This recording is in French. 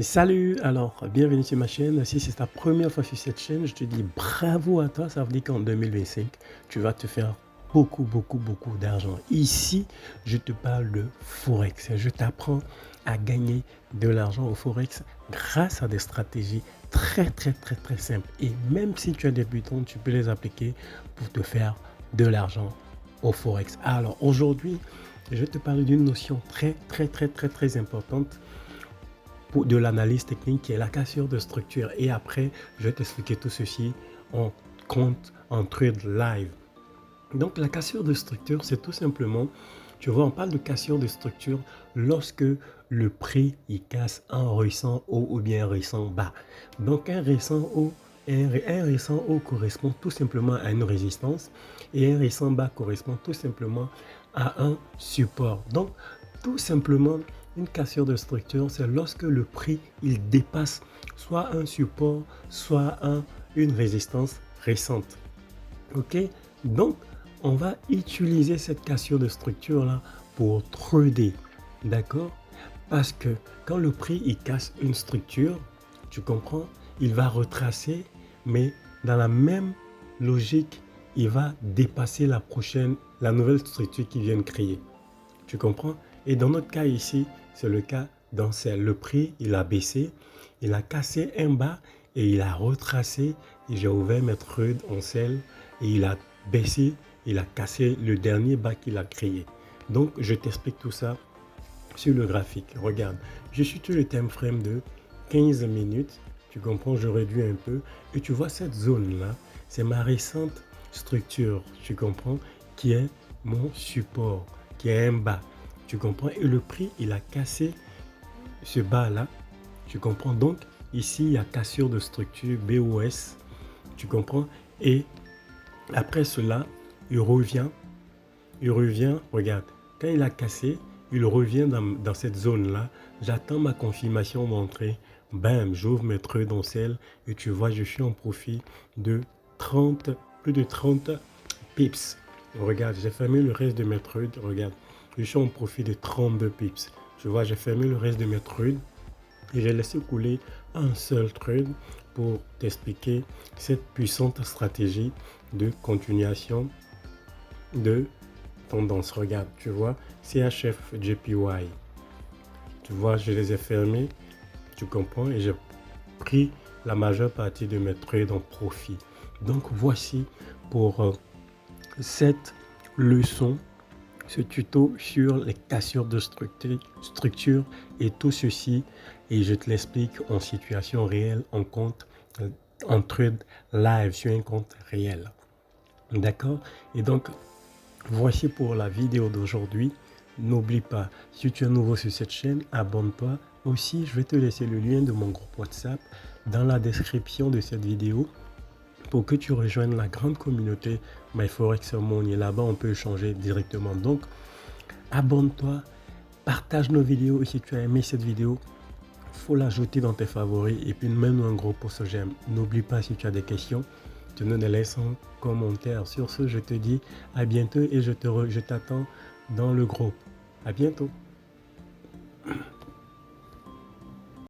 Salut, alors bienvenue sur ma chaîne. Si c'est ta première fois sur cette chaîne, je te dis bravo à toi. Ça veut dire qu'en 2025, tu vas te faire beaucoup d'argent. Ici, je te parle de Forex. Je t'apprends à gagner de l'argent au Forex grâce à des stratégies très simples. Et même si tu es débutant, tu peux les appliquer pour te faire de l'argent au Forex. Alors aujourd'hui, je te parle d'une notion très importante de l'analyse technique qui est la cassure de structure. Et après, je vais t'expliquer tout ceci en compte, en trade live. Donc la cassure de structure, c'est tout simplement, tu vois, on parle de cassure de structure lorsque le prix il casse un récent haut ou bien un récent bas. Donc un récent haut, un récent haut correspond tout simplement à une résistance et un récent bas correspond tout simplement à un support. Donc tout simplement, une cassure de structure, c'est lorsque le prix il dépasse soit un support, soit une résistance récente. Ok, donc on va utiliser cette cassure de structure là pour trader, d'accord? Parce que quand le prix il casse une structure, tu comprends, il va retracer, mais dans la même logique, il va dépasser la nouvelle structure qu'il vient de créer. Tu comprends? Et dans notre cas ici, c'est le cas d'Ancel. Le prix, il a baissé, il a cassé un bas et il a retracé. Et j'ai ouvert mes trades Ancel et il a baissé, il a cassé le dernier bas qu'il a créé. Donc, je t'explique tout ça sur le graphique. Regarde, je suis sur le time frame de 15 minutes. Tu comprends, je réduis un peu. Et tu vois cette zone-là, c'est ma récente structure, tu comprends, qui est mon support, qui est un bas. Tu comprends? Et le prix, il a cassé ce bas-là. Tu comprends? Donc, ici, il y a cassure de structure, BOS. Tu comprends? Et après cela, il revient, regarde, quand il a cassé, il revient dans cette zone-là. J'attends ma confirmation d'entrée. Bam, j'ouvre mes trades d'Ancel et tu vois, je suis en profit de plus de 30 pips. Regarde, j'ai fermé le reste de mes trades. Regarde, je suis en profit de 32 pips. Tu vois, j'ai fermé le reste de mes trades et j'ai laissé couler un seul trade pour t'expliquer cette puissante stratégie de continuation de tendance. Regarde, tu vois, CHF, JPY. Tu vois, je les ai fermés, tu comprends, et j'ai pris la majeure partie de mes trades en profit. Donc voici pour cette leçon, ce tuto sur les cassures de structure et tout ceci, et je te l'explique en situation réelle, en trade live sur un compte réel. D'accord? Et donc, voici pour la vidéo d'aujourd'hui. N'oublie pas, si tu es nouveau sur cette chaîne, abonne-toi. Aussi, je vais te laisser le lien de mon groupe WhatsApp dans la description de cette vidéo pour que tu rejoignes la grande communauté MyForex Money. Là-bas, on peut échanger directement. Donc, abonne-toi, partage nos vidéos et si tu as aimé cette vidéo, faut l'ajouter dans tes favoris et puis mets-nous un gros pouce j'aime. N'oublie pas, si tu as des questions, tu nous les laisses en commentaire. Sur ce, je te dis à bientôt et je t'attends dans le groupe. À bientôt.